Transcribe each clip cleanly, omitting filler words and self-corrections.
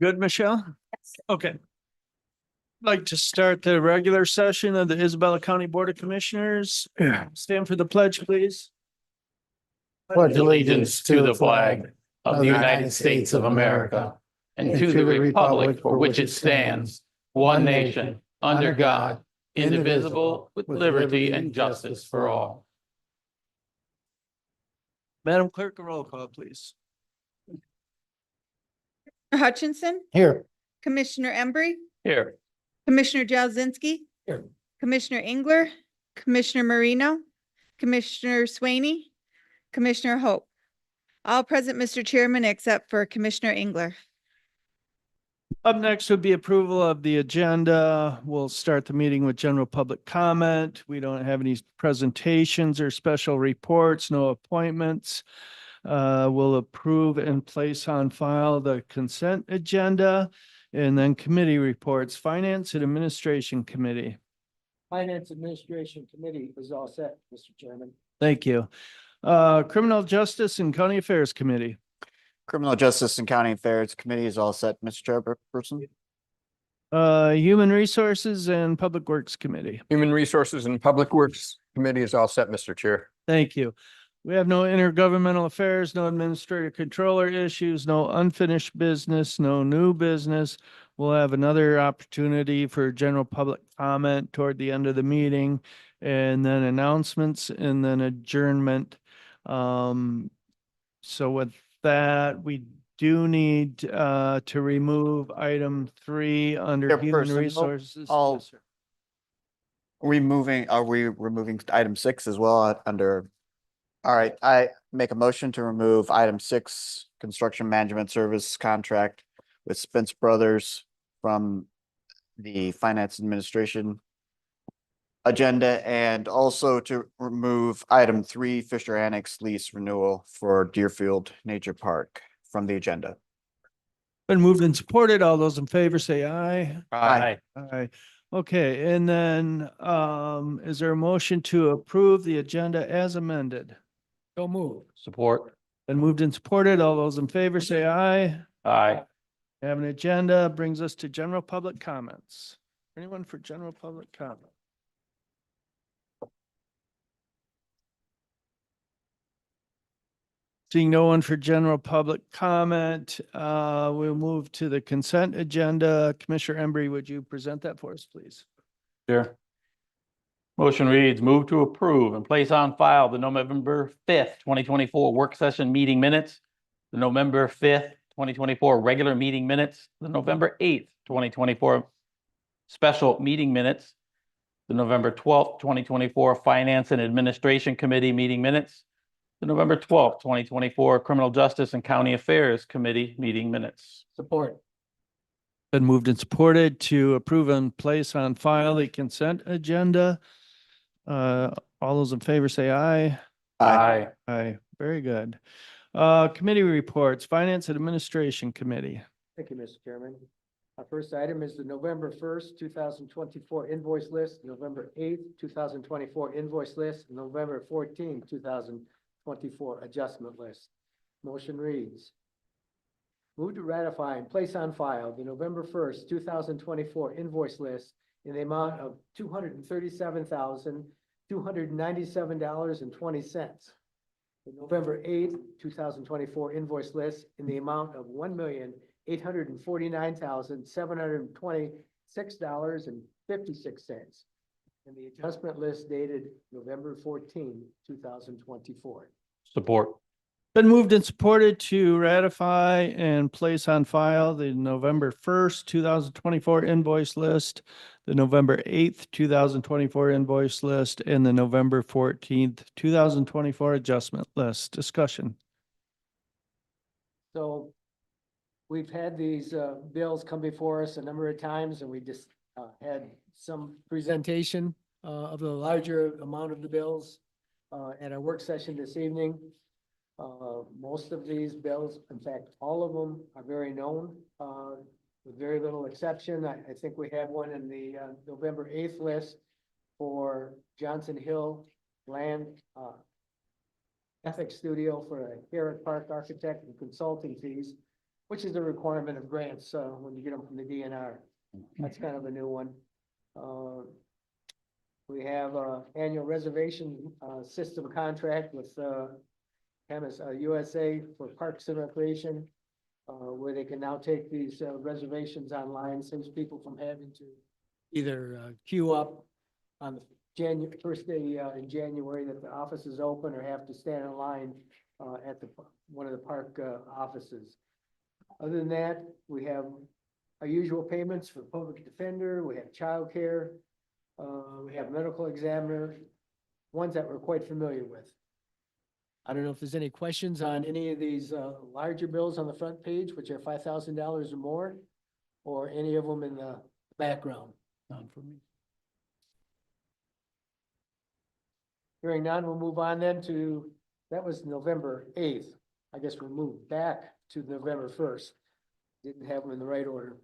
Good, Michelle? Okay. I'd like to start the regular session of the Isabella County Board of Commissioners. Stand for the pledge, please. Pledge allegiance to the flag of the United States of America and to the republic for which it stands, one nation, under God, indivisible, with liberty and justice for all. Madam Clerk, a roll call, please. Hutchinson, Here. Commissioner Embry, Here. Commissioner Jazinski, Here. Commissioner Engler, Commissioner Marino, Commissioner Swaney, Commissioner Hope. All present, Mr. Chairman, except for Commissioner Engler. Up next would be approval of the agenda. We'll start the meeting with general public comment. We don't have any presentations or special reports, no appointments. We'll approve and place on file the consent agenda and then committee reports, Finance and Administration Committee. Finance Administration Committee is all set, Mr. Chairman. Thank you. Criminal Justice and County Affairs Committee. Criminal Justice and County Affairs Committee is all set, Mr. Chairperson. Human Resources and Public Works Committee. Human Resources and Public Works Committee is all set, Mr. Chair. Thank you. We have no intergovernmental affairs, no administrative controller issues, no unfinished business, no new business. We'll have another opportunity for general public comment toward the end of the meeting, and then announcements and then adjournment. So with that, we do need to remove item 3 under Human Chairperson, Resources. I'll- Yes, sir. Are we removing item 6 as well under? All right, I make a motion to remove item 6, construction management service contract with Spence Brothers from the Finance Administration agenda, and also to remove item 3, Fisher Annex lease renewal for Deerfield Nature Park from the agenda. Been moved and supported. All those in favor say aye. Aye. Aye. Okay, and then is there a motion to approve the agenda as amended? So move. Support. Been moved and supported. All those in favor say aye. Aye. Have an agenda brings us to general public comments. Anyone for general public comment? Seeing no one for general public comment, we'll move to the consent agenda. Commissioner Embry, would you present that for us, please? Sure. Motion reads, move to approve and place on file the November 5th, 2024 work session meeting minutes, the November 5th, 2024 regular meeting minutes, the November 8th, 2024 special meeting minutes, the November 12th, 2024 Finance and Administration Committee meeting minutes, the November 12th, 2024 Criminal Justice and County Affairs Committee meeting minutes. Support. Been moved and supported to approve and place on file the consent agenda. All those in favor say aye. Aye. Aye, very good. Committee reports, Finance and Administration Committee. Thank you, Mr. Chairman. Our first item is the November 1st, 2024 invoice list, November 8th, 2024 invoice list, November 14th, 2024 adjustment list. Motion reads, move to ratify and place on file the November 1st, 2024 invoice list in the amount of $237,297.20. The November 8th, 2024 invoice list in the amount of $1,849,726.56. And the adjustment list dated November 14, 2024. Support. Been moved and supported to ratify and place on file the November 1st, 2024 invoice list, the November 8th, 2024 invoice list, and the November 14th, 2024 adjustment list. Discussion. So we've had these bills come before us a number of times, and we just had some presentation of the larger amount of the bills at our work session this evening. Most of these bills, in fact, all of them are very known, with very little exception. I think we have one in the November 8th list for Johnson Hill Land Ethics Studio for a Garrett Park architect and consulting fees. which is a requirement of grants, when you get them from the DNR. That's kind of a new one. We have a annual reservation, system contract with, USA for Parks and Recreation, where they can now take these, reservations online, saves people from having to either, queue up on the first day, in January that the office is open, or have to stand in line, at one of the park, offices. Other than that, we have our usual payments for public defender, we have childcare, we have medical examiner, ones that we're quite familiar with. I don't know if there's any questions on any of these, larger bills on the front page, which are $5,000 or more, or any of them in the background. None for me. Hearing none, we'll move on then to, that was November 8th. I guess we'll move back to November 1st. Didn't have them in the right order.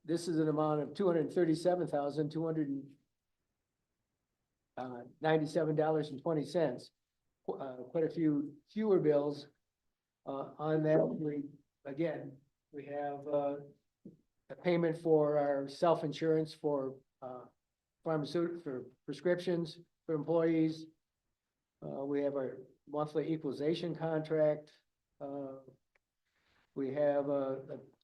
This is an amount of $237,297.20. Quite a few fewer bills. On that, we have a payment for our self-insurance for pharmaceutical, for prescriptions for employees. We have our monthly equalization contract. We have a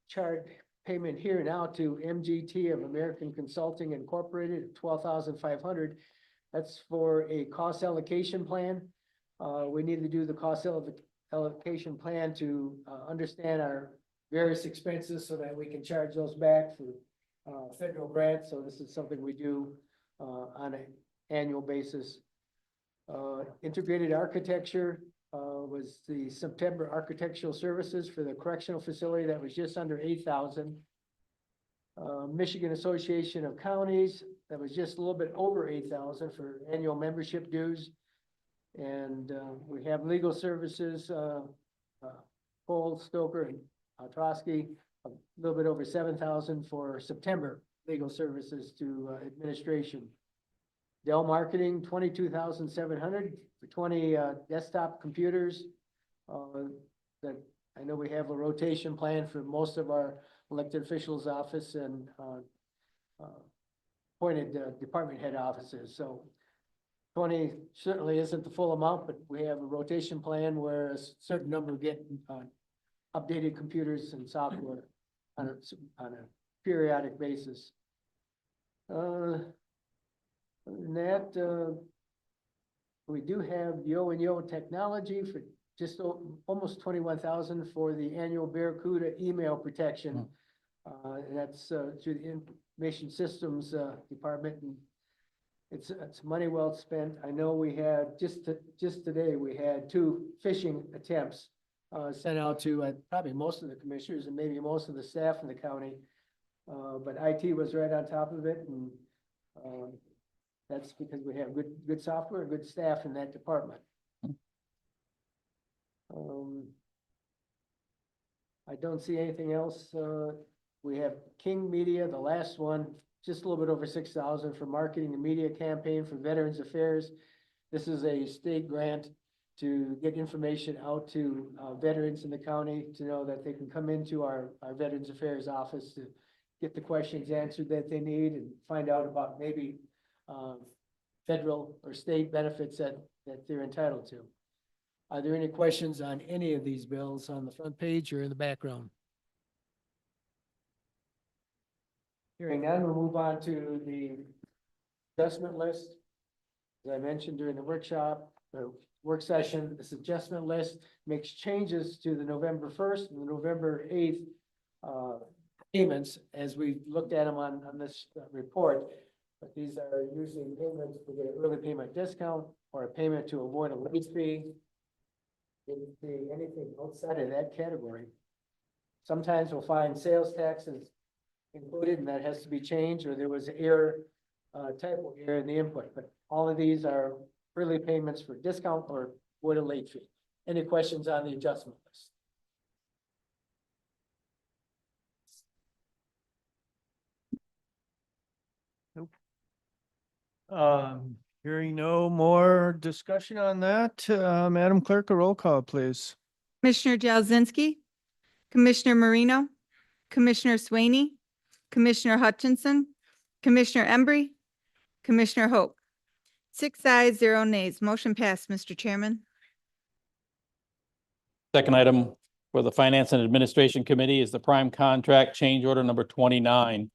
chart payment here now to MGT of American Consulting Incorporated, $12,500. That's for a cost allocation plan. We need to do the cost allocation plan to understand our various expenses so that we can charge those back for federal grants. So this is something we do on an annual basis. Integrated architecture was the September architectural services for the correctional facility. That was just under 8,000. Michigan Association of Counties, that was just a little bit over 8,000 for annual membership dues. And we have legal services, Cole, Stoker, and Ostrowski, a little bit over 7,000 for September legal services to administration. Dell Marketing, 22,700 for 20 desktop computers. That I know we have a rotation plan for most of our elected officials' office and appointed department head offices. So 20 certainly isn't the full amount, but we have a rotation plan where a certain number get updated computers and software on a periodic basis. Other than that, we do have Yo technology for just almost 21,000 for the annual Barracuda email protection. And that's through the Information Systems Department, and it's money well spent. I know we had just today we had 2 phishing attempts sent out to probably most of the commissioners and maybe most of the staff in the county. But IT was right on top of it, and that's because we have good software and good staff in that department. I don't see anything else. We have King Media, the last one, just a little bit over 6,000 for marketing and media campaign for Veterans Affairs. This is a state grant to get information out to veterans in the county to know that they can come into our Veterans Affairs office to get the questions answered that they need and find out about maybe federal or state benefits that they're entitled to. Are there any questions on any of these bills on the front page or in the background? Hearing none, we'll move on to the adjustment list. As I mentioned during the workshop, the work session, this adjustment list makes changes to the November 1st and the November 8th payments as we looked at them on this report. But these are usually payments to get an early payment discount or a payment to avoid a late fee. Didn't see anything outside of that category. Sometimes we'll find sales taxes included and that has to be changed, or there was an error, typo error in the input, but all of these are early payments for discount or avoid a late fee. Any questions on the adjustment list? Hearing no more discussion on that, Madam Clerk, a roll call, please. Commissioner Jazinski, Commissioner Marino, Commissioner Swaney, Commissioner Hutchinson, Commissioner Embry, Commissioner Hope. 6 ayes, 0 nays. Motion passed, Mr. Chairman. Second item for the Finance and Administration Committee is the prime contract change order number 29.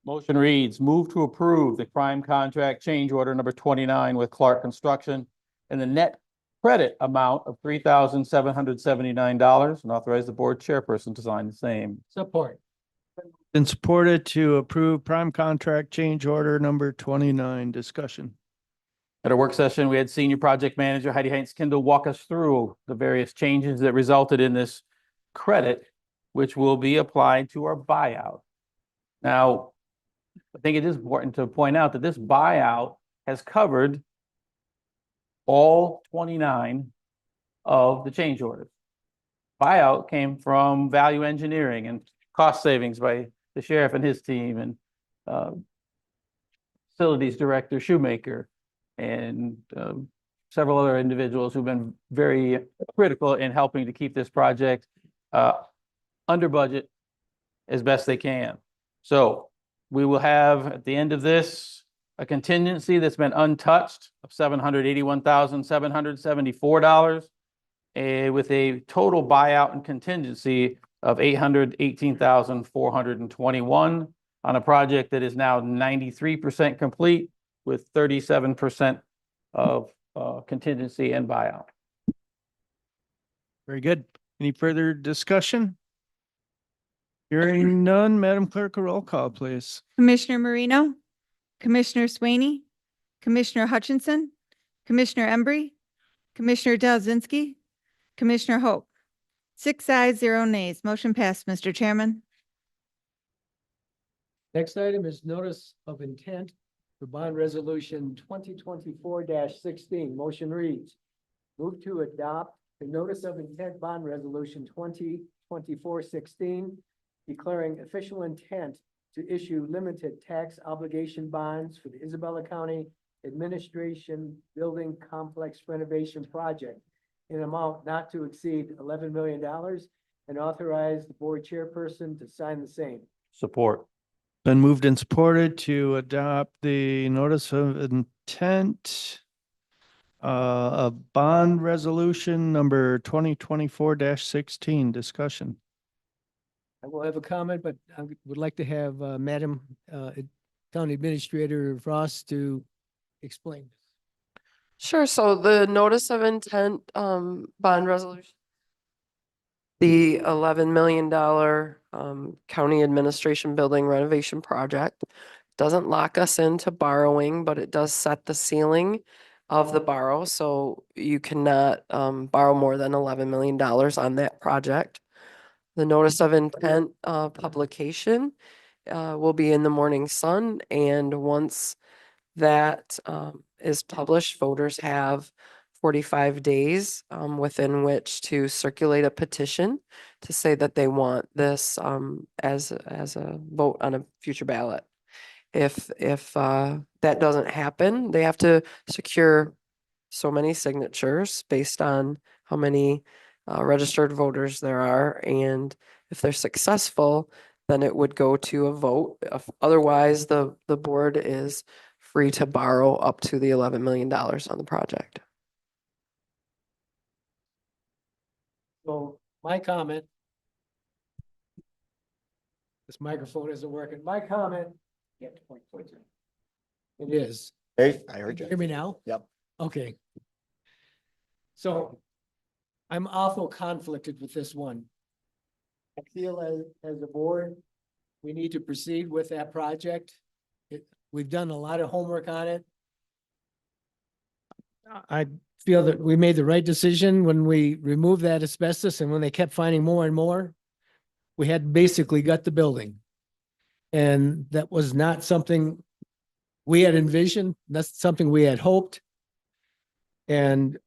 Motion reads, move to approve the prime contract change order number 29 with Clark Construction and the net credit amount of $3,779 and authorize the board chairperson to sign the same. Support. Been supported to approve prime contract change order number 29. Discussion. At our work session, we had Senior Project Manager Heidi Heinz Kindle walk us through the various changes that resulted in this credit, which will be applied to our buyout. Now, I think it is important to point out that this buyout has covered all 29 of the change orders. Buyout came from value engineering and cost savings by the sheriff and his team and facilities director Shoemaker and several other individuals who've been very critical in helping to keep this project under budget as best they can. So we will have at the end of this a contingency that's been untouched of $781,774 with a total buyout and contingency of $818,421 on a project that is now 93% complete with 37% of contingency and buyout. Very good. Any further discussion? Hearing none, Madam Clerk, a roll call, please. Commissioner Marino, Commissioner Swaney, Commissioner Hutchinson, Commissioner Embry, Commissioner Jazinski, Commissioner Hope. 6 ayes, 0 nays. Motion passed, Mr. Chairman. Next item is notice of intent for bond resolution 2024-16. Motion reads, move to adopt the notice of intent bond resolution 2024-16, declaring official intent to issue limited tax obligation bonds for the Isabella County Administration Building Complex Renovation Project in an amount not to exceed $11 million and authorize the board chairperson to sign the same. Support. Been moved and supported to adopt the notice of intent of bond resolution number 2024-16. Discussion. I will have a comment, but I would like to have Madam County Administrator Frost to explain. Sure, so the notice of intent, bond resolution. The $11 million, county administration building renovation project doesn't lock us into borrowing, but it does set the ceiling of the borrow, so you cannot, borrow more than $11 million on that project. The notice of intent, publication, will be in the Morning Sun, and once that is published, voters have 45 days within which to circulate a petition to say that they want this as a vote on a future ballot. If that doesn't happen, they have to secure so many signatures based on how many registered voters there are, and if they're successful, then it would go to a vote. Otherwise, the board is free to borrow up to the $11 million on the project. So my comment. This microphone isn't working. My comment. It is. Hey, I heard Can you you. hear me now? Yep. Okay. So I'm awful conflicted with this one. I feel as a board, we need to proceed with that project. We've done a lot of homework on it. I feel that we made the right decision when we removed that asbestos, and when they kept finding more and more, we had basically got the building. And that was not something we had envisioned. That's something we had hoped. And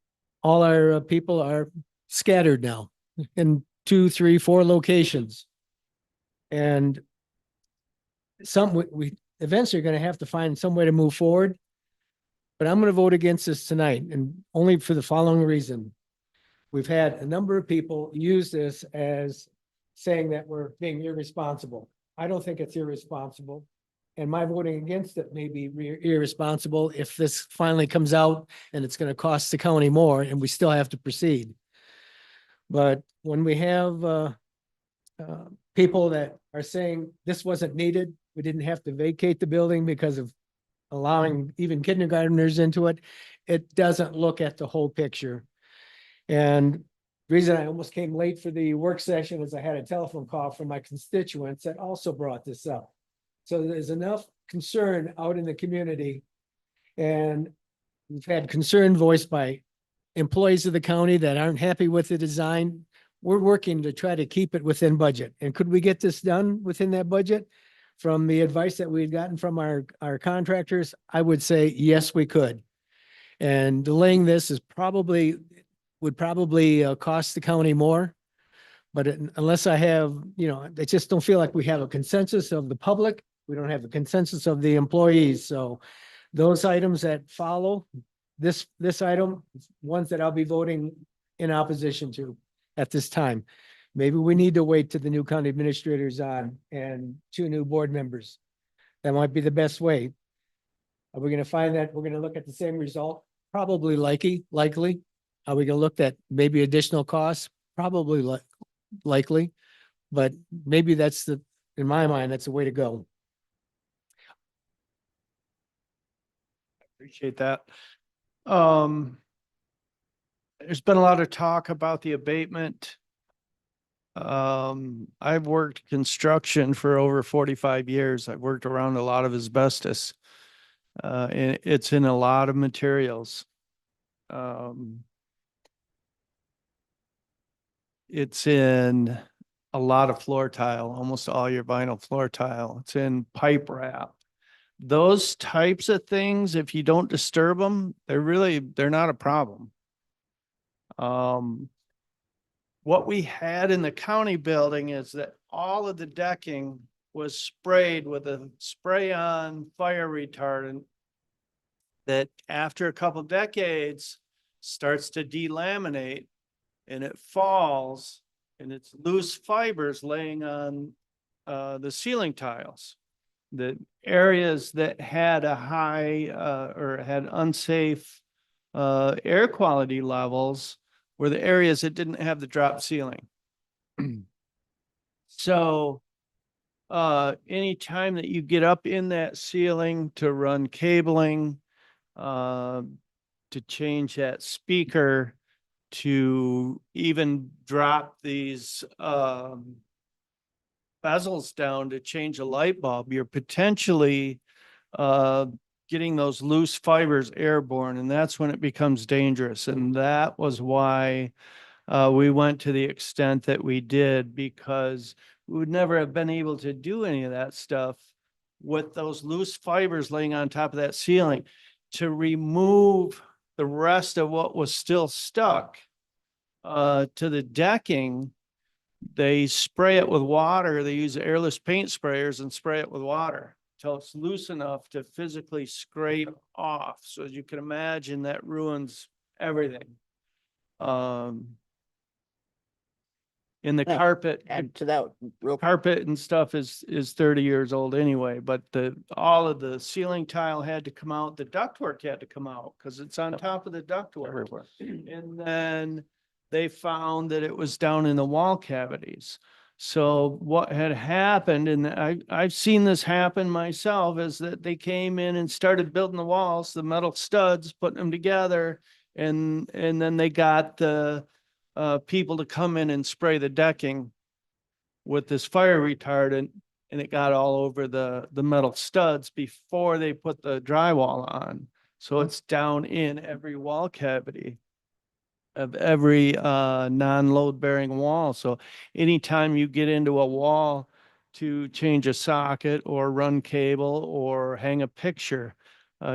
all our people are scattered now in 2, 3, 4 locations. And we eventually are going to have to find some way to move forward. But I'm going to vote against this tonight, and only for the following reason. we've had a number of people use this as saying that we're being irresponsible. I don't think it's irresponsible. And my voting against it may be irresponsible if this finally comes out and it's going to cost the county more and we still have to proceed. But when we have people that are saying this wasn't needed, we didn't have to vacate the building because of allowing even kindergarteners into it, it doesn't look at the whole picture. And the reason I almost came late for the work session is I had a telephone call from my constituents that also brought this up. So there's enough concern out in the community. And we've had concern voiced by employees of the county that aren't happy with the design. We're working to try to keep it within budget. And could we get this done within that budget? From the advice that we've gotten from our contractors, I would say, yes, we could. And delaying this would probably cost the county more. But unless I have, I just don't feel like we have a consensus of the public. We don't have a consensus of the employees. So those items that follow this item, ones that I'll be voting in opposition to at this time. Maybe we need to wait till the new county administrators on and 2 new board members. That might be the best way. Are we going to find that we're going to look at the same result? Probably likely. Are we going to look at maybe additional costs? Probably likely, but maybe in my mind, that's the way to go. Appreciate that. There's been a lot of talk about the abatement. I've worked construction for over 45 years. I've worked around a lot of asbestos. And it's in a lot of materials. It's in a lot of floor tile, almost all your vinyl floor tile. It's in pipe wrap. Those types of things, if you don't disturb them, they're not a problem. What we had in the county building is that all of the decking was sprayed with a spray-on fire retardant that after a couple decades starts to delaminate and it falls and it's loose fibers laying on the ceiling tiles. The areas that had a high or had unsafe air quality levels were the areas that didn't have the drop ceiling. So anytime that you get up in that ceiling to run cabling, to change that speaker, to even drop these bezels down to change a light bulb, you're potentially getting those loose fibers airborne, and that's when it becomes dangerous. And that was why we went to the extent that we did, because we would never have been able to do any of that stuff with those loose fibers laying on top of that ceiling. To remove the rest of what was still stuck to the decking, they spray it with water. They use airless paint sprayers and spray it with water till it's loose enough to physically scrape off. So as you can imagine, that ruins everything. In the Yeah, carpet, Add to that real quick. carpet and stuff is 30 years old anyway, but all of the ceiling tile had to come out. The ductwork had to come out because it's on top of the ductwork. Everywhere. And then they found that it was down in the wall cavities. So what had happened, and I've seen this happen myself, is that they came in and started building the walls, the metal studs, putting them together, and then they got the people to come in and spray the decking with this fire retardant, and it got all over the metal studs before they put the drywall on. So it's down in every wall cavity of every non-load bearing wall. So anytime you get into a wall to change a socket or run cable or hang a picture,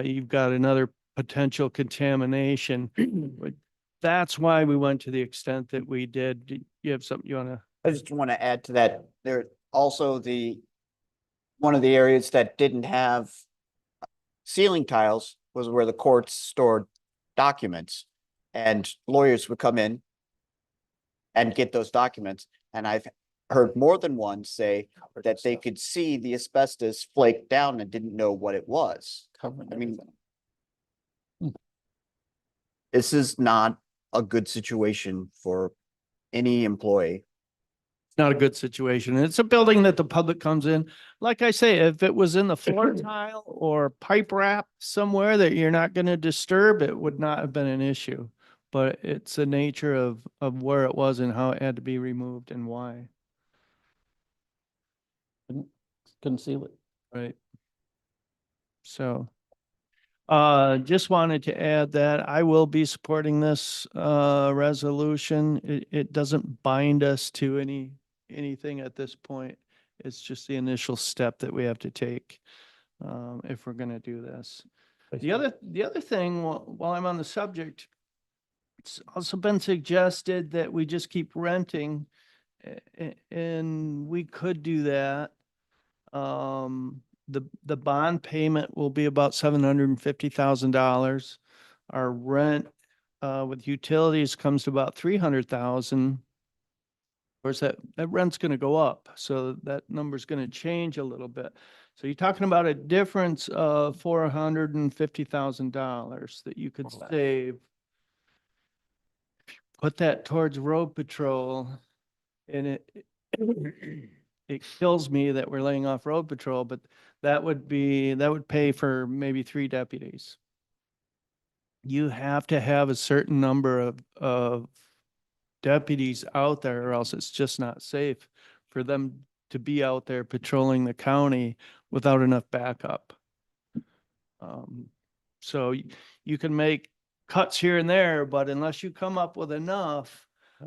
you've got another potential contamination. But that's why we went to the extent that we did. Do you have something you want to? I just want to add to that. There also one of the areas that didn't have ceiling tiles was where the courts stored documents, and lawyers would come in and get those documents. And I've heard more than one say that they could see the asbestos flake down and didn't know what it was. Covering I mean, everything. this is not a good situation for any employee. It's not a good situation. It's a building that the public comes in. Like I say, if it was in the floor tile or pipe wrap somewhere that you're not going to disturb, it would not have been an issue. But it's the nature of where it was and how it had to be removed and why, Couldn't seal it. right? So, just wanted to add that I will be supporting this, resolution. It doesn't bind us to anything at this point. It's just the initial step that we have to take, if we're gonna do this. The other thing, while I'm on the subject, it's also been suggested that we just keep renting, and we could do that. The bond payment will be about $750,000. Our rent, with utilities comes to about 300,000. Of course, that rent's gonna go up, so that number's gonna change a little bit. So you're talking about a difference of $450,000 that you could Wow. save. Put that towards road patrol, and it kills me that we're laying off road patrol, but that would pay for maybe 3 deputies. You have to have a certain number of deputies out there, or else it's just not safe for them to be out there patrolling the county without enough backup. So you can make cuts here and there, but unless you come up with enough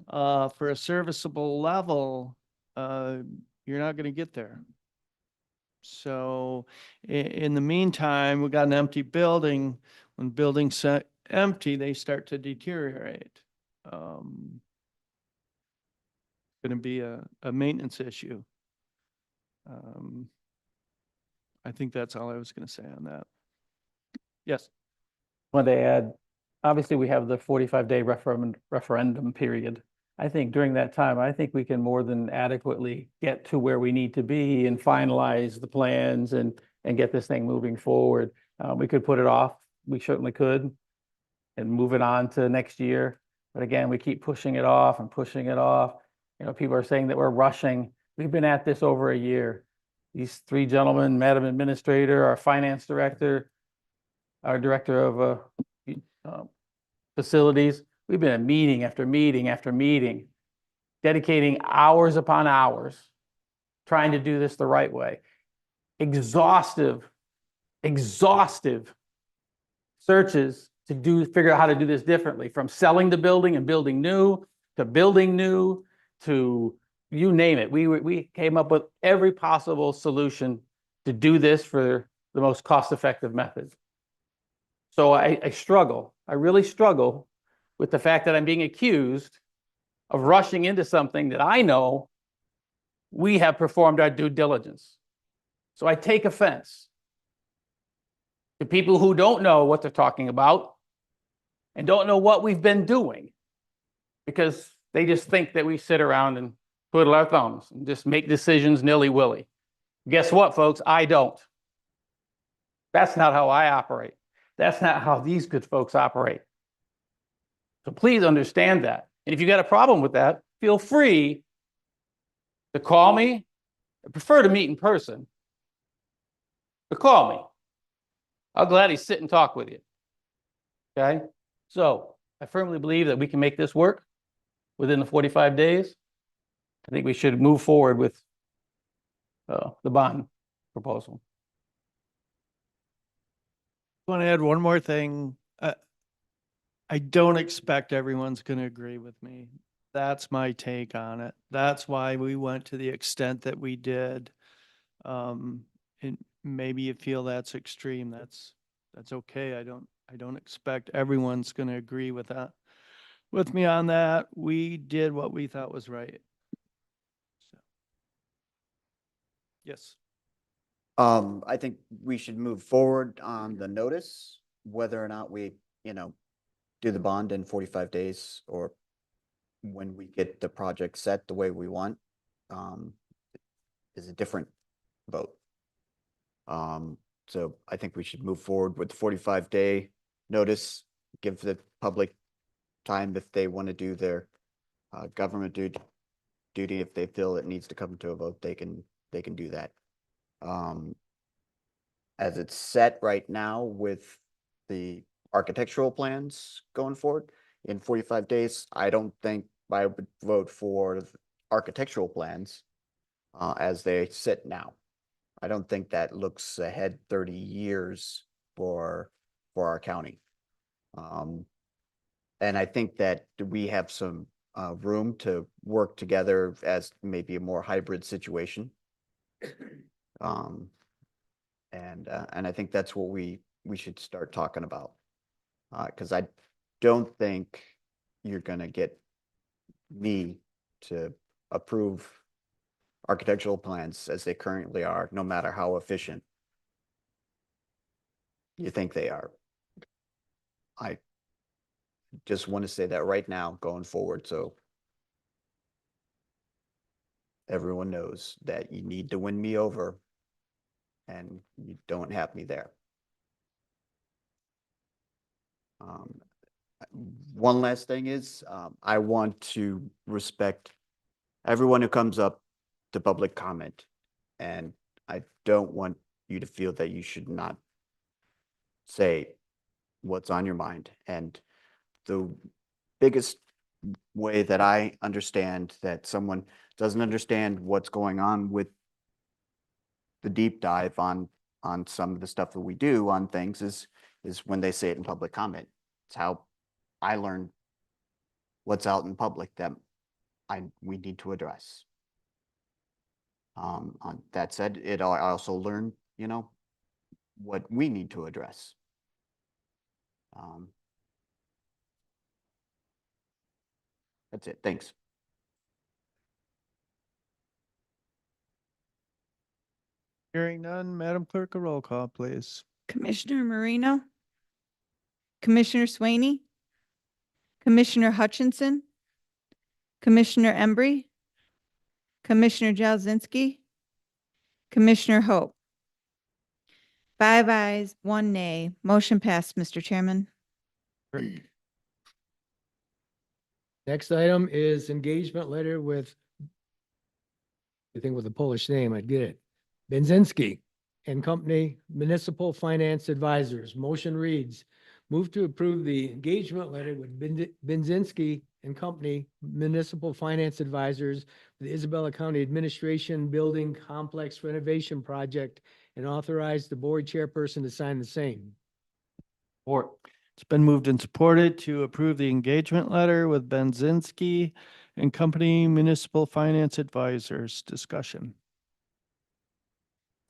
for a serviceable level, you're not going to get there. So in the meantime, we got an empty building. When buildings set empty, they start to deteriorate. Going to be a maintenance issue. I think that's all I was going to say on that. Yes. When they add, obviously, we have the 45-day referendum period. I think during that time, I think we can more than adequately get to where we need to be and finalize the plans and get this thing moving forward. We could put it off. We certainly could and move it on to next year. But again, we keep pushing it off and pushing it off. You know, people are saying that we're rushing. We've been at this over a year. These 3 gentlemen, Madam Administrator, our Finance Director, our Director of Facilities, we've been at meeting after meeting after meeting, dedicating hours upon hours, trying to do this the right way. Exhaustive searches to figure out how to do this differently, from selling the building and building new, to you name it. We came up with every possible solution to do this for the most cost-effective method. So I really struggle with the fact that I'm being accused of rushing into something that I know we have performed our due diligence. So I take offense to people who don't know what they're talking about and don't know what we've been doing, because they just think that we sit around and twiddle our thumbs and just make decisions nilly-willy. Guess what, folks? I don't. That's not how I operate. That's not how these good folks operate. So please understand that. And if you got a problem with that, feel free to call me. I prefer to meet in person, but call me. I'll gladly sit and talk with you. Okay? So I firmly believe that we can make this work within the 45 days. I think we should move forward with the bond proposal. I want to add one more thing. I don't expect everyone's going to agree with me. That's my take on it. That's why we went to the extent that we did. And maybe you feel that's extreme. That's okay. I don't expect everyone's going to agree with that. With me on that, we did what we thought was right. So. Yes. I think we should move forward on the notice, whether or not we, do the bond in 45 days or when we get the project set the way we want, is a different vote. So I think we should move forward with the 45-day notice, give the public time if they want to do their government duty. If they feel it needs to come to a vote, they can do that. As it's set right now with the architectural plans going forward in 45 days, I don't think I would vote for the architectural plans as they sit now. I don't think that looks ahead 30 years for our county. And I think that we have some room to work together as maybe a more hybrid situation. And I think that's what we should start talking about. Because I don't think you're gonna get me to approve architectural plans as they currently are, no matter how efficient you think they are. I just want to say that right now going forward, so everyone knows that you need to win me over and you don't have me there. One last thing is, I want to respect everyone who comes up to public comment, and I don't want you to feel that you should not say what's on your mind. And the biggest way that I understand that someone doesn't understand what's going on with the deep dive on some of the stuff that we do on things is when they say it in public comment. It's how I learn what's out in public that we need to address. On that said, I also learned, what we need to address. That's it. Thanks. Hearing none, Madam Clerk, a roll call, please. Commissioner Marino, Commissioner Swaney, Commissioner Hutchinson, Commissioner Embry, Commissioner Jazinski, Commissioner Hope. 5 ayes, 1 nay. Motion passed, Mr. Chairman. Next item is engagement letter with, I think with a Polish name, I'd get it. Benzinski and Company Municipal Finance Advisors. Motion reads, move to approve the engagement letter with Benzinski and Company Municipal Finance Advisors for the Isabella County Administration Building Complex Renovation Project and authorize the board chairperson to sign the same. Support. It's been moved and supported to approve the engagement letter with Benzinski and Company Municipal Finance Advisors. Discussion.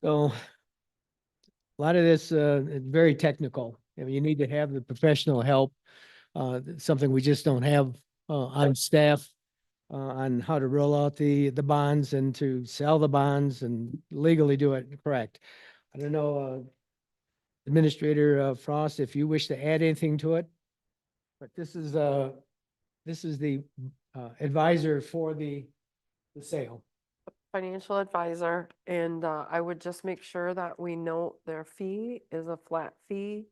So a lot of this is very technical. I mean, you need to have the professional help. Something we just don't have on staff on how to roll out the bonds and to sell the bonds and legally do it correct. I don't know, Administrator Frost, if you wish to add anything to it, but this is the advisor for the sale. Financial advisor, and I would just make sure that we note their fee is a flat fee,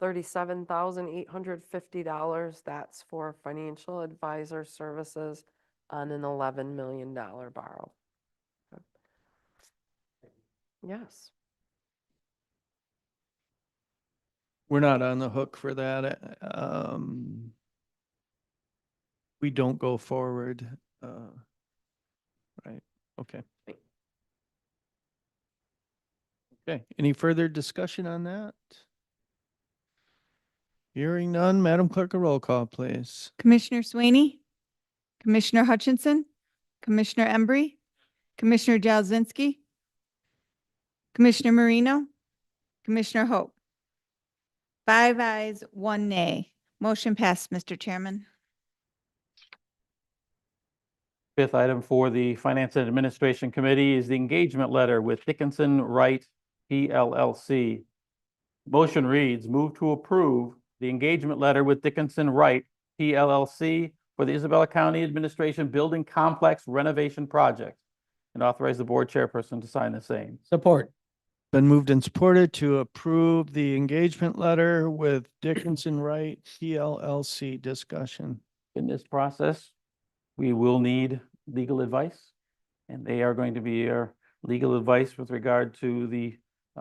$37,850. That's for financial advisor services on an $11 million borrow. Okay. Yes. We're not on the hook for that. We don't go forward. Right. Okay. Okay. Any further discussion on that? Hearing none, Madam Clerk, a roll call, please. Commissioner Swaney, Commissioner Hutchinson, Commissioner Embry, Commissioner Jazinski, Commissioner Marino, Commissioner Hope. 5 ayes, 1 nay. Motion passed, Mr. Chairman. Fifth item for the Finance and Administration Committee is the engagement letter with Dickinson Wright PLLC. Motion reads, move to approve the engagement letter with Dickinson Wright PLLC for the Isabella County Administration Building Complex Renovation Project and authorize the board chairperson to sign the same. Support. Been moved and supported to approve the engagement letter with Dickinson Wright PLLC. Discussion. In this process, we will need legal advice, and they are going to be our legal advice with regard to the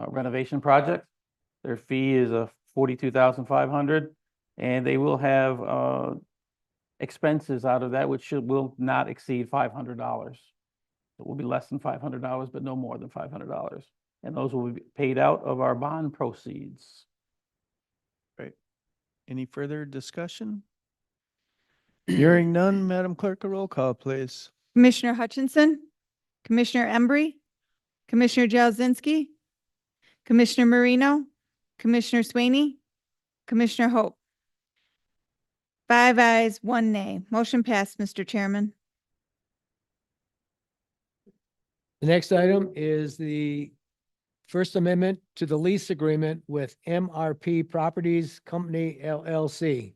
renovation project. Their fee is $42,500, and they will have expenses out of that, which will not exceed $500. It will be less than $500, but no more than $500. And those will be paid out of our bond proceeds. Any further discussion? Hearing none, Madam Clerk, a roll call, please. Commissioner Hutchinson, Commissioner Embry, Commissioner Jazinski, Commissioner Marino, Commissioner Swaney, Commissioner Hope. 5 ayes, 1 nay. Motion passed, Mr. Chairman. The next item is the First Amendment to the lease agreement with MRP Properties Company LLC.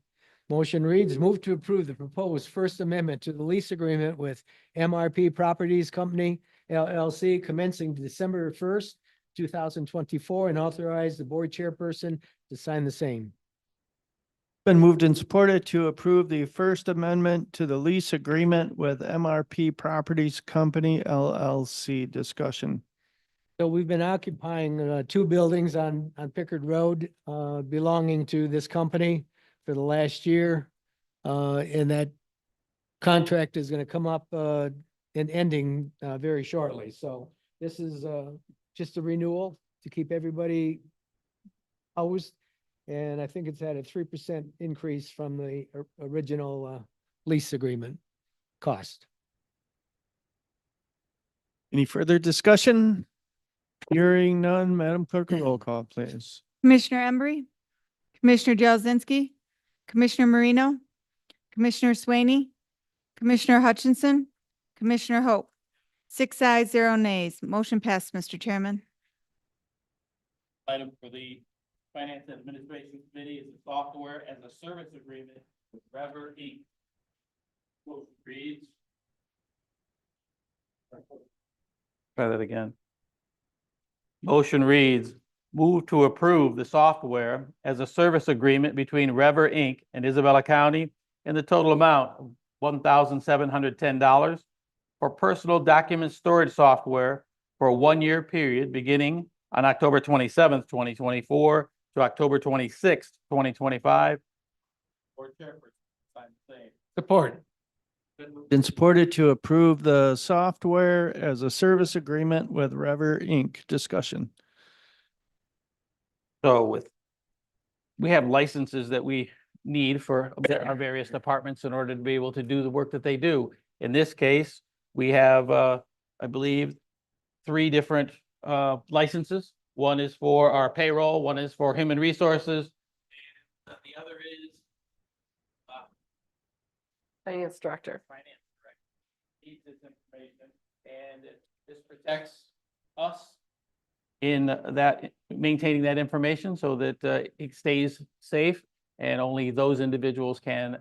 Motion reads, move to approve the proposed First Amendment to the lease agreement with MRP Properties Company LLC commencing December 1st, 2024, and authorize the board chairperson to sign the same. Been moved and supported to approve the First Amendment to the lease agreement with MRP Properties Company LLC. Discussion. So we've been occupying 2 buildings on Pickard Road belonging to this company for the last year. And that contract is going to come up and ending very shortly. So this is just a renewal to keep everybody housed. And I think it's had a 3% increase from the original lease agreement cost. Any further discussion? Hearing none, Madam Clerk, a roll call, please. Commissioner Embry, Commissioner Jazinski, Commissioner Marino, Commissioner Swaney, Commissioner Hutchinson, Commissioner Hope. 6 ayes, 0 nays. Motion passed, Mr. Chairman. Item for the Finance and Administration Committee is the software as a service agreement with Rever Inc. Motion reads. Try that again. Motion reads, move to approve the software as a service agreement between Rever Inc. and Isabella County in the total amount of $1,710 for personal document storage software for a 1-year period beginning on October 27th, 2024 to October 26th, 2025. Board chairperson, sign the same. Support. Been supported to approve the software as a service agreement with Rever Inc. Discussion. So we have licenses that we need for our various departments in order to be able to do the work that they do. In this case, we have, I believe, 3 different licenses. One is for our payroll, one is for human resources, and the other is Finance Director. finance director. Needs this information, and this protects us in that, maintaining that information so that it stays safe, and only those individuals can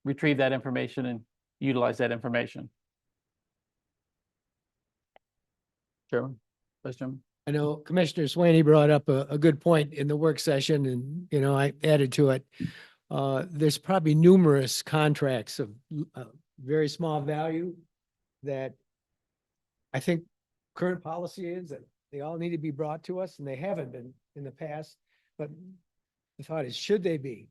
retrieve that information and utilize that information. Chairman, Vice Chairman. I know Commissioner Swaney brought up a good point in the work session and, I added to it. There's probably numerous contracts of very small value that I think current policy is that they all need to be brought to us, and they haven't been in the past, but the thought is, should they be?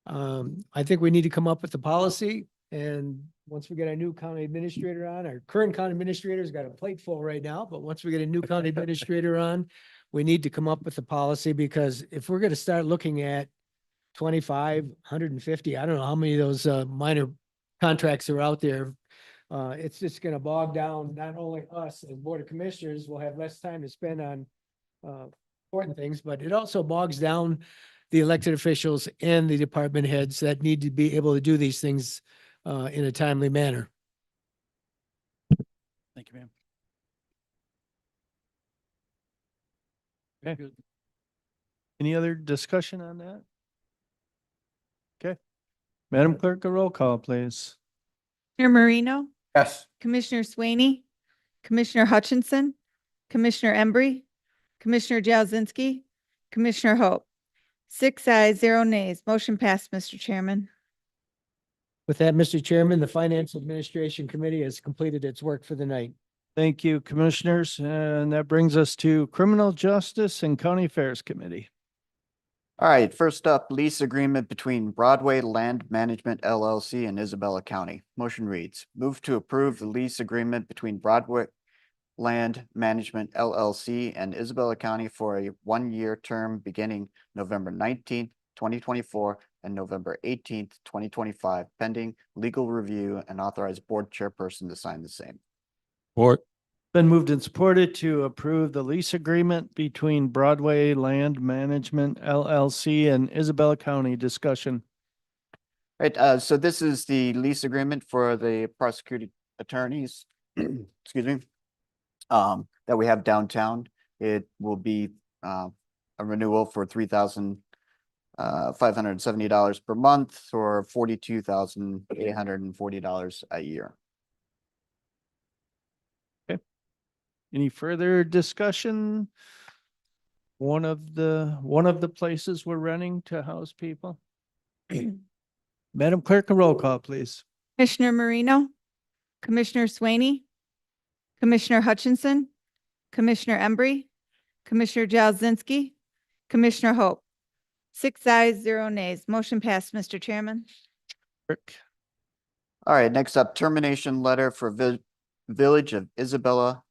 I think we need to come up with the policy, and once we get a new county administrator on, our current county administrator's got a plate full right now, but once we get a new county administrator on, we need to come up with the policy, because if we're gonna start looking at 25, 150, I don't know how many of those minor contracts are out there. It's just gonna bog down not only us as Board of Commissioners, will have less time to spend on important things, but it also bogs down the elected officials and the department heads that need to be able to do these things in a timely manner. Thank you, ma'am. Okay. Any other discussion on that? Okay. Madam Clerk, a roll call, please. Commissioner Marino, Yes. Commissioner Swaney, Commissioner Hutchinson, Commissioner Embry, Commissioner Jazinski, Commissioner Hope. 6 ayes, 0 nays. Motion passed, Mr. Chairman. With that, Mr. Chairman, the Finance Administration Committee has completed its work for the night. Thank you, Commissioners. And that brings us to Criminal Justice and County Affairs Committee. All right, first up, lease agreement between Broadway Land Management LLC and Isabella County. Motion reads, move to approve the lease agreement between Broadway Land Management LLC and Isabella County for a one-year term beginning November 19th, 2024 and November 18th, 2025, pending legal review, and authorize board chairperson to sign the same. Support. Been moved and supported to approve the lease agreement between Broadway Land Management LLC and Isabella County. Discussion. Right, so this is the lease agreement for the prosecuting attorneys, excuse me, that we have downtown. It will be a renewal for $3,570 per month or $42,840 a year. Any further discussion? One of the places we're renting to house people. Madam Clerk, a roll call, please. Commissioner Marino, Commissioner Swaney, Commissioner Hutchinson, Commissioner Embry, Commissioner Jazinski, Commissioner Hope. 6 ayes, 0 nays. Motion passed, Mr. Chairman. Clerk. All right, next up, termination letter for Village of Isabella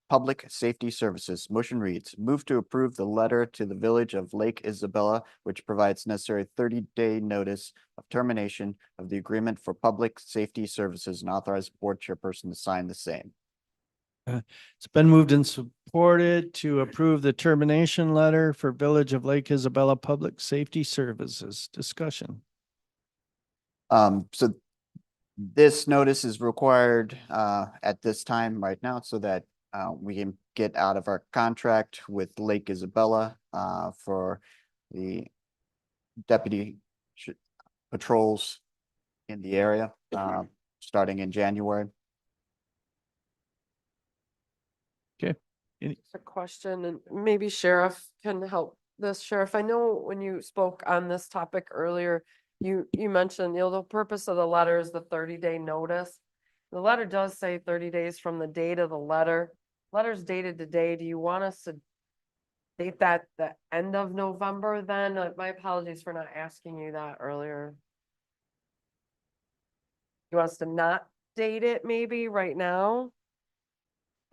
Public Safety Services. Motion reads, move to approve the letter to the Village of Lake Isabella, which provides necessary 30-day notice of termination of the agreement for public safety services and authorize board chairperson to sign the same. It's been moved and supported to approve the termination letter for Village of Lake Isabella Public Safety Services. Discussion. So this notice is required at this time right now so that we can get out of our contract with Lake Isabella for the deputy patrols in the area starting in January. A question, and maybe Sheriff can help this. Sheriff, I know when you spoke on this topic earlier, you mentioned, the purpose of the letter is the 30-day notice. The letter does say 30 days from the date of the letter. Letter's dated today. Do you want us to date that the end of November then? My apologies for not asking you that earlier. You want us to not date it maybe right now?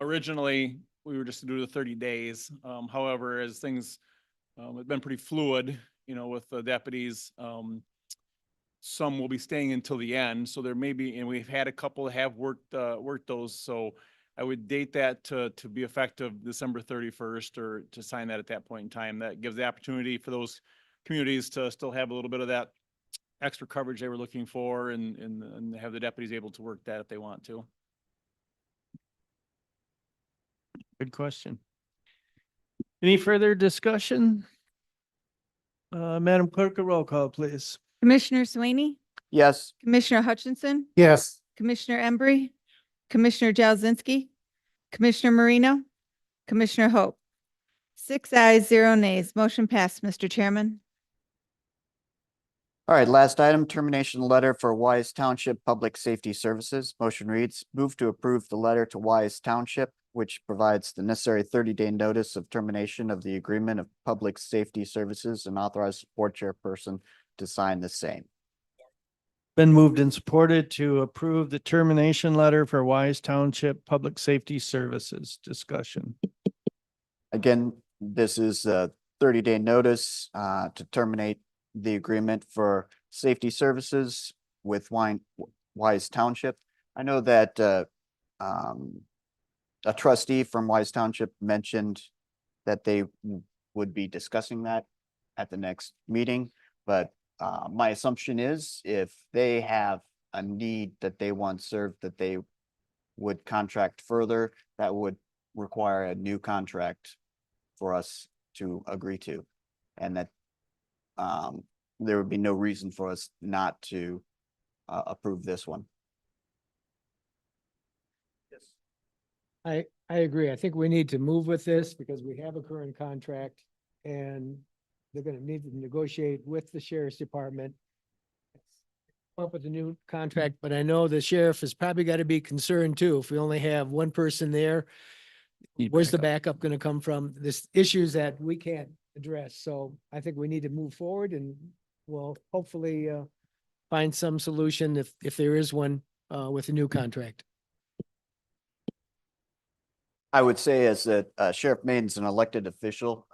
Originally, we were just to do the 30 days. However, as things have been pretty fluid, with the deputies, some will be staying until the end. So there may be, and we've had a couple that have worked those. So I would date that to be effective December 31st or to sign that at that point in time. That gives the opportunity for those communities to still have a little bit of that extra coverage they were looking for and have the deputies able to work that if they want to. Good question. Any further discussion? Madam Clerk, a roll call, please. Commissioner Swaney, Yes. Commissioner Hutchinson, Yes. Commissioner Embry, Commissioner Jazinski, Commissioner Marino, Commissioner Hope. 6 ayes, 0 nays. Motion passed, Mr. Chairman. All right, last item, termination letter for Wise Township Public Safety Services. Motion reads, move to approve the letter to Wise Township, which provides the necessary 30-day notice of termination of the agreement of public safety services and authorize board chairperson to sign the same. Been moved and supported to approve the termination letter for Wise Township Public Safety Services. Discussion. Again, this is a 30-day notice to terminate the agreement for safety services with Wise Township. I know that a trustee from Wise Township mentioned that they would be discussing that at the next meeting, but my assumption is if they have a need that they want served, that they would contract further, that would require a new contract for us to agree to. And that there would be no reason for us not to approve this one. I agree. I think we need to move with this because we have a current contract and they're gonna need to negotiate with the sheriff's department. Come up with a new contract, but I know the sheriff has probably got to be concerned too. If we only have one person there, where's the backup gonna come from? This issues that we can't address. So I think we need to move forward and we'll hopefully find some solution if there is one with a new contract. I would say as that Sheriff Maiden's an elected official,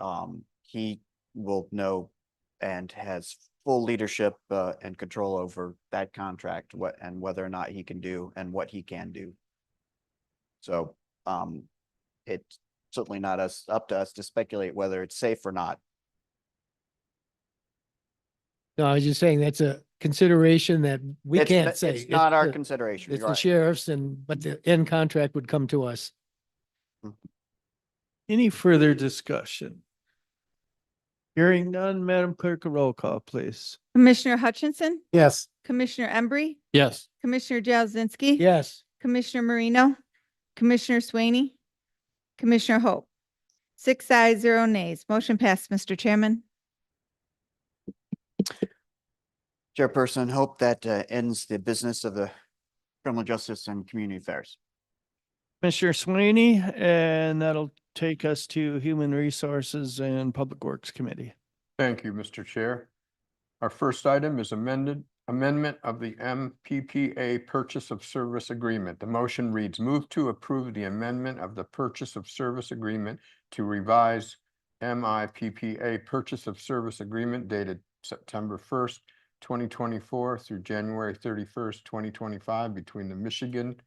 he will know and has full leadership and control over that contract, what and whether or not he can do and what he can do. So it's certainly not up to us to speculate whether it's safe or not. No, I was just saying that's a consideration that we It's can't n- say. It's not our the- consideration. It's You're the right. sheriff's but the end contract would come to us. Any further discussion? Hearing none, Madam Clerk, a roll call, please. Commissioner Hutchinson, Yes. Commissioner Embry, Yes. Commissioner Jazinski. Yes. Commissioner Marino, Commissioner Swaney, Commissioner Hope. 6 ayes, 0 nays. Motion passed, Mr. Chairman. Chairperson, hope that ends the business of the Criminal Justice and Community Affairs. Commissioner Swaney, and that'll take us to Human Resources and Public Works Committee. Thank you, Mr. Chair. Our first item is amendment of the MPPA Purchase of Service Agreement. The motion reads, move to approve the amendment of the Purchase of Service Agreement to revise MIPPA Purchase of Service Agreement dated September 1st, 2024 through January 31st, 2025 between the Michigan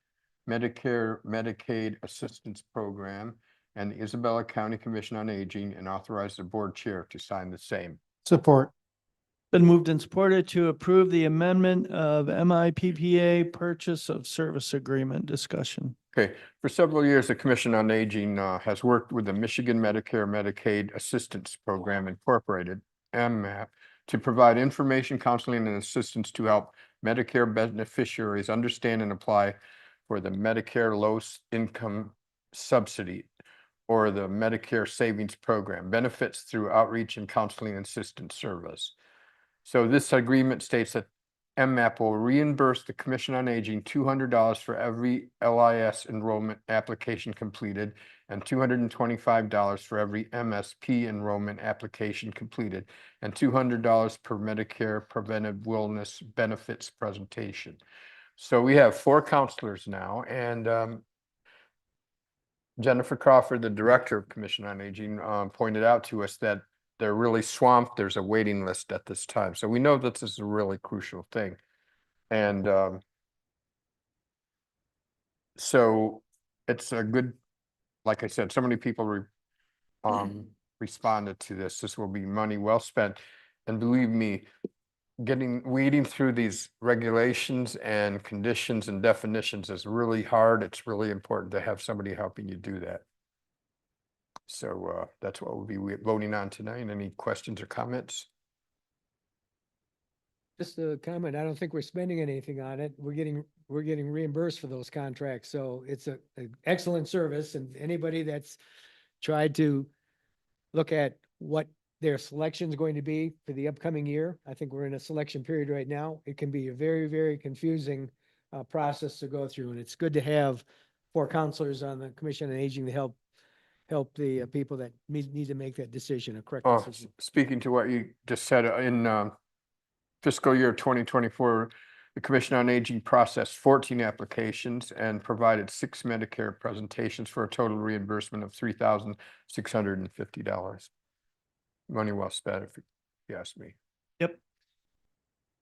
Medicare Medicaid Assistance Program and the Isabella County Commission on Aging, and authorize the board chair to sign the same. Support. Been moved and supported to approve the amendment of MIPPA Purchase of Service Agreement. Discussion. Okay, for several years, the Commission on Aging has worked with the Michigan Medicare Medicaid Assistance Program Incorporated, MMAP, to provide information, counseling, and assistance to help Medicare beneficiaries understand and apply for the Medicare Low Income Subsidy or the Medicare Savings Program, benefits through outreach and counseling assistance service. So this agreement states that MMAP will reimburse the Commission on Aging $200 for every LIS enrollment application completed and $225 for every MSP enrollment application completed and $200 per Medicare Preventive Wellness Benefits presentation. So we have 4 counselors now, and Jennifer Crawford, the Director of Commission on Aging, pointed out to us that they're really swamped. There's a waiting list at this time. So we know that this is a really crucial thing. And so it's a good, like I said, so many people responded to this. This will be money well spent. And believe me, weeding through these regulations and conditions and definitions is really hard. It's really important to have somebody helping you do that. So that's what we'll be voting on tonight. Any questions or comments? Just a comment. I don't think we're spending anything on it. We're getting reimbursed for those contracts. So it's an excellent service, and anybody that's tried to look at what their selection is going to be for the upcoming year. I think we're in a selection period right now. It can be a very, very confusing process to go through, and it's good to have 4 counselors on the Commission on Aging to help the people that need to make that decision, a correct decision. Speaking to what you just said, in fiscal year 2024, the Commission on Aging processed 14 applications and provided 6 Medicare presentations for a total reimbursement of $3,650. Money well spent, if you ask me. Yep.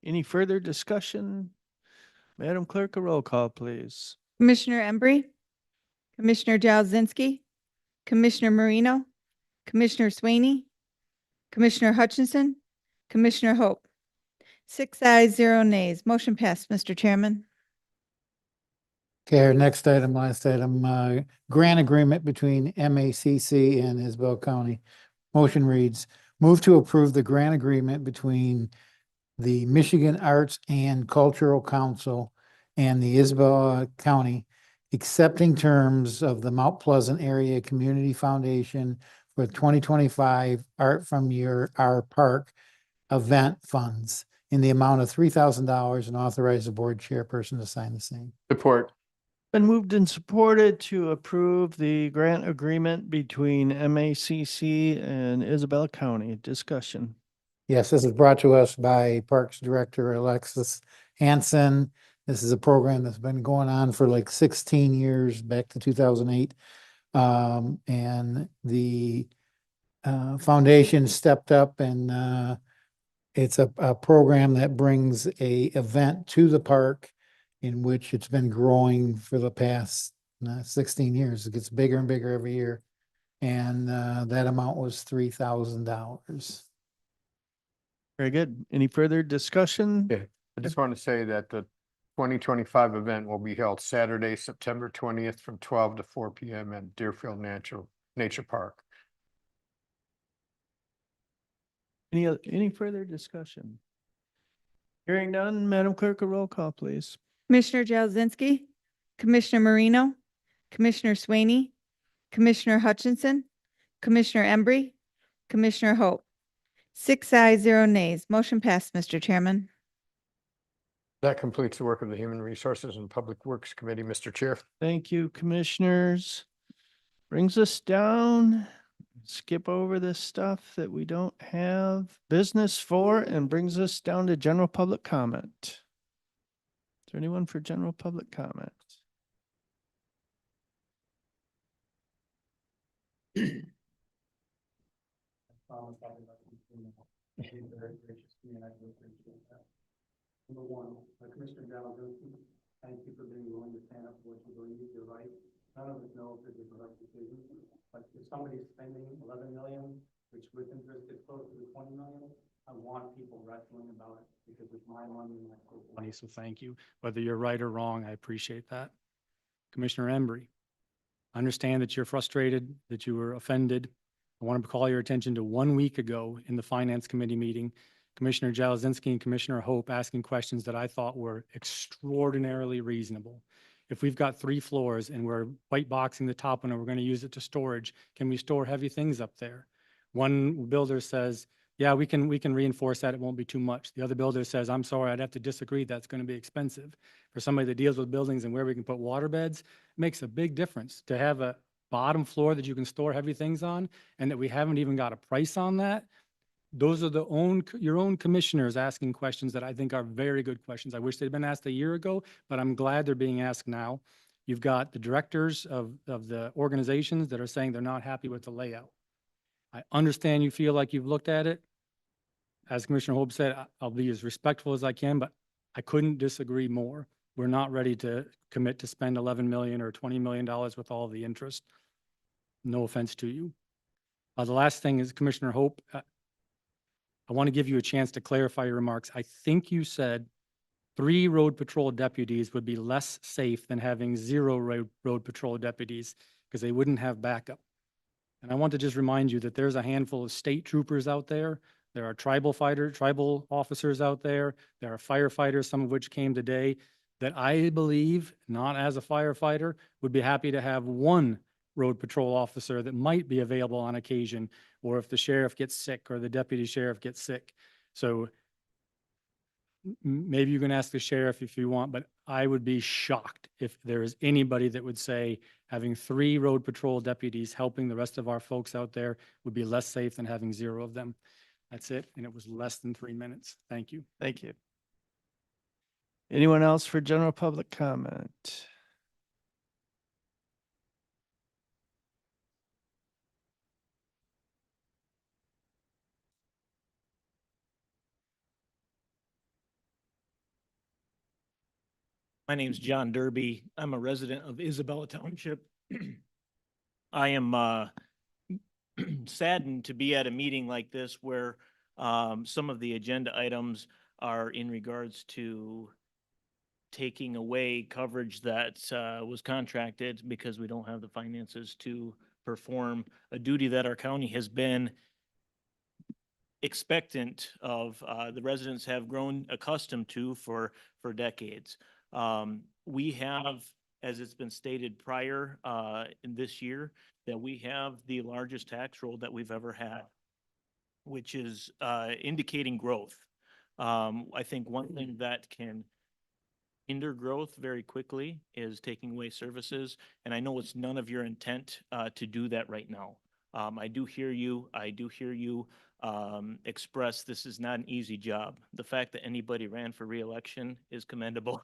Any further discussion? Madam Clerk, a roll call, please. Commissioner Embry, Commissioner Jazinski, Commissioner Marino, Commissioner Swaney, Commissioner Hutchinson, Commissioner Hope. 6 ayes, 0 nays. Motion passed, Mr. Chairman. Okay, our next item, last item, grant agreement between MACC and Isabel County. Motion reads, move to approve the grant agreement between the Michigan Arts and Cultural Council and the Isabella County accepting terms of the Mount Pleasant Area Community Foundation for 2025 Art from Our Park event funds in the amount of $3,000 and authorize the board chairperson to sign the same. Support. Been moved and supported to approve the grant agreement between MACC and Isabella County. Discussion. Yes, this is brought to us by Parks Director Alexis Hanson. This is a program that's been going on for like 16 years, back to 2008. And the foundation stepped up and it's a program that brings a event to the park in which it's been growing for the past 16 years. It gets bigger and bigger every year. And that amount was $3,000. Very good. Any further discussion? Yeah. I just want to say that the 2025 event will be held Saturday, September 20th from 12 to 4 p.m. at Deerfield Nature Park. Any further discussion? Hearing none, Madam Clerk, a roll call, please. Commissioner Jazinski, Commissioner Marino, Commissioner Swaney, Commissioner Hutchinson, Commissioner Embry, Commissioner Hope. 6 ayes, 0 nays. Motion passed, Mr. Chairman. That completes the work of the Human Resources and Public Works Committee, Mr. Chair. Thank you, commissioners. Brings us down, skip over this stuff that we don't have business for and brings us down to general public comment. Is there anyone for general public comment? Number one, Commissioner Jazinski, thank you for being willing to stand up for what you believe you're right. None of us know if this is the right decision, but if somebody's spending 11 million, which with interest is close to the 20 million, I want people wrestling about it because it's my money and my money. So thank you. Whether you're right or wrong, I appreciate that. Commissioner Embry, I understand that you're frustrated, that you were offended. I want to call your attention to 1 week ago in the Finance Committee meeting, Commissioner Jazinski and Commissioner Hope asking questions that I thought were extraordinarily reasonable. If we've got 3 floors and we're white boxing the top one and we're going to use it to storage, can we store heavy things up there? One builder says, yeah, we can reinforce that. It won't be too much. The other builder says, I'm sorry, I'd have to disagree. That's going to be expensive. For somebody that deals with buildings and where we can put water beds, it makes a big difference to have a bottom floor that you can store heavy things on and that we haven't even got a price on that. Those are your own commissioners asking questions that I think are very good questions. I wish they'd been asked a year ago, but I'm glad they're being asked now. You've got the directors of the organizations that are saying they're not happy with the layout. I understand you feel like you've looked at it. As Commissioner Hope said, I'll be as respectful as I can, but I couldn't disagree more. We're not ready to commit to spend 11 million or $20 million with all of the interest. No offense to you. The last thing is Commissioner Hope, I want to give you a chance to clarify your remarks. I think you said 3 road patrol deputies would be less safe than having 0 road patrol deputies because they wouldn't have backup. And I want to just remind you that there's a handful of state troopers out there. There are tribal officers out there. There are firefighters, some of which came today, that I believe, not as a firefighter, would be happy to have 1 road patrol officer that might be available on occasion, or if the sheriff gets sick or the deputy sheriff gets sick. So maybe you can ask the sheriff if you want, but I would be shocked if there is anybody that would say having 3 road patrol deputies helping the rest of our folks out there would be less safe than having 0 of them. That's it. And it was less than 3 minutes. Thank you. Thank you. Anyone else for general public comment? My name's John Derby. I'm a resident of Isabella Township. I am saddened to be at a meeting like this where some of the agenda items are in regards to taking away coverage that was contracted because we don't have the finances to perform a duty that our county has been expectant of, the residents have grown accustomed to for decades. We have, as it's been stated prior, in this year, that we have the largest tax roll that we've ever had, which is, indicating growth. I think one thing that can hinder growth very quickly is taking away services, and I know it's none of your intent, to do that right now. I do hear you. I do hear you express this is not an easy job. The fact that anybody ran for reelection is commendable,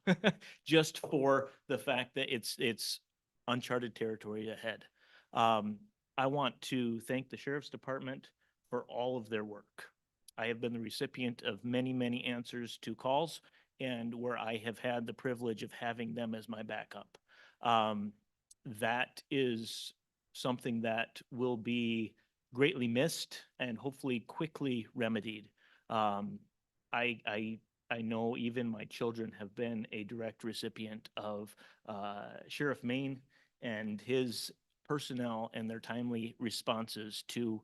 just for the fact that it's uncharted territory ahead. I want to thank the Sheriff's Department for all of their work. I have been the recipient of many, many answers to calls, and where I have had the privilege of having them as my backup. That is something that will be greatly missed and hopefully quickly remedied. I know even my children have been a direct recipient of Sheriff Maine and his personnel and their timely responses to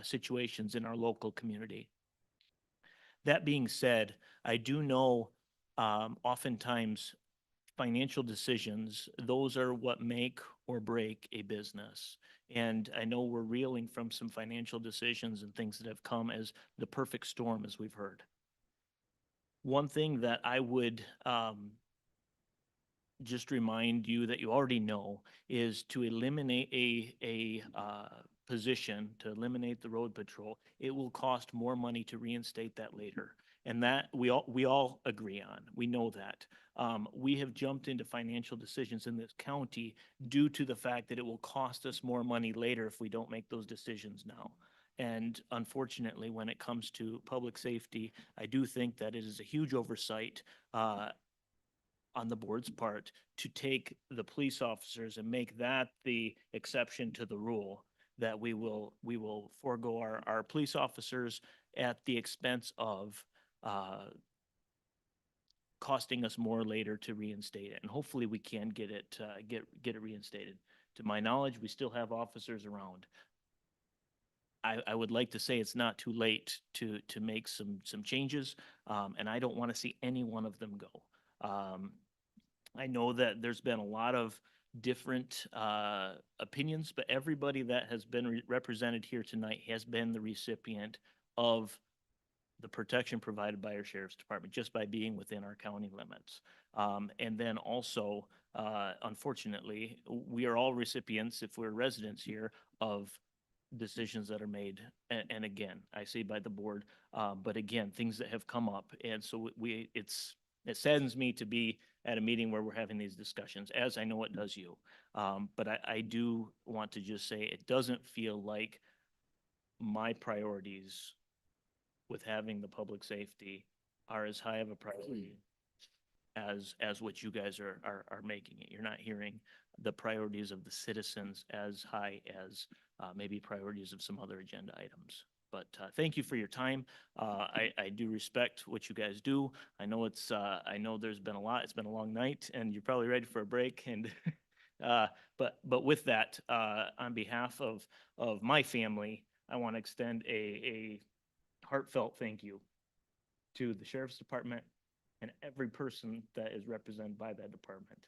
situations in our local community. That being said, I do know oftentimes financial decisions, those are what make or break a business. And I know we're reeling from some financial decisions and things that have come as the perfect storm, as we've heard. One thing that I would just remind you that you already know is to eliminate a position, to eliminate the road patrol. It will cost more money to reinstate that later. And that we all agree on. We know that. We have jumped into financial decisions in this county due to the fact that it will cost us more money later if we don't make those decisions now. And unfortunately, when it comes to public safety, I do think that it is a huge oversight on the board's part to take the police officers and make that the exception to the rule, that we will forego our police officers at the expense of costing us more later to reinstate it. And hopefully we can get it reinstated. To my knowledge, we still have officers around. I would like to say it's not too late to make some changes, and I don't want to see any one of them go. I know that there's been a lot of different opinions, but everybody that has been represented here tonight has been the recipient of the protection provided by our Sheriff's Department just by being within our county limits. And then also, unfortunately, we are all recipients, if we're residents here, of decisions that are made. And again, I say by the board, but again, things that have come up. And so it saddens me to be at a meeting where we're having these discussions, as I know it does you. But I do want to just say it doesn't feel like my priorities with having the public safety are as high of a priority as what you guys are making it. You're not hearing the priorities of the citizens as high as maybe priorities of some other agenda items. But thank you for your time. I do respect what you guys do. I know I know there's been a lot. It's been a long night, and you're probably ready for a break. And but with that, on behalf of my family, I want to extend a heartfelt thank you to the Sheriff's Department and every person that is represented by that department.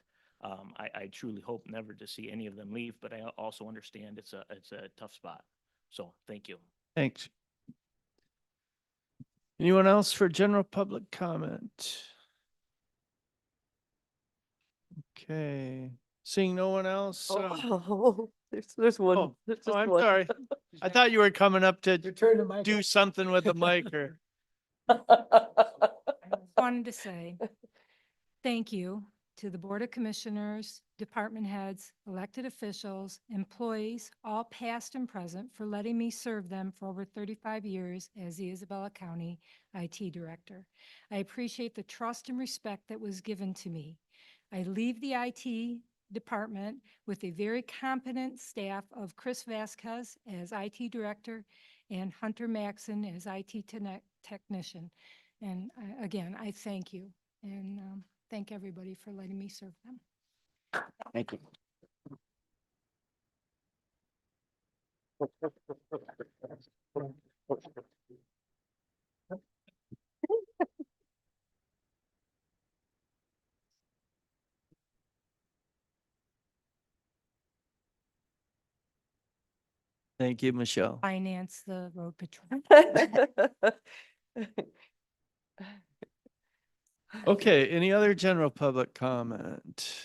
I truly hope never to see any of them leave, but I also understand it's a tough spot. So thank you. Thanks. Anyone else for general public comment? Okay, seeing no one else. Oh, there's one. Oh, there's oh, just I'm one. sorry. I thought you were coming up to Your turn to Mike. do something with the mic or. Wanted to say thank you to the Board of Commissioners, department heads, elected officials, employees, all past and present, for letting me serve them for over 35 years as the Isabella County IT Director. I appreciate the trust and respect that was given to me. I leave the IT department with a very competent staff of Chris Vasquez as IT Director and Hunter Maxon as IT technician. And again, I thank you and thank everybody for letting me serve them. Thank you. Thank you, Michelle. finance the road patrol. Okay, any other general public comment?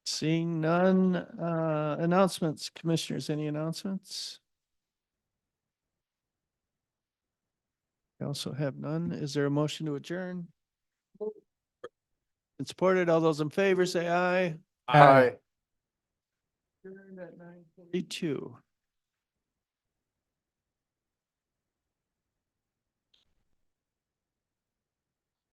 Seeing none, announcements, commissioners, any announcements? I also have none. Is there a motion to adjourn? It's supported. All those in favor say aye. Aye. Adjourned at 9:42.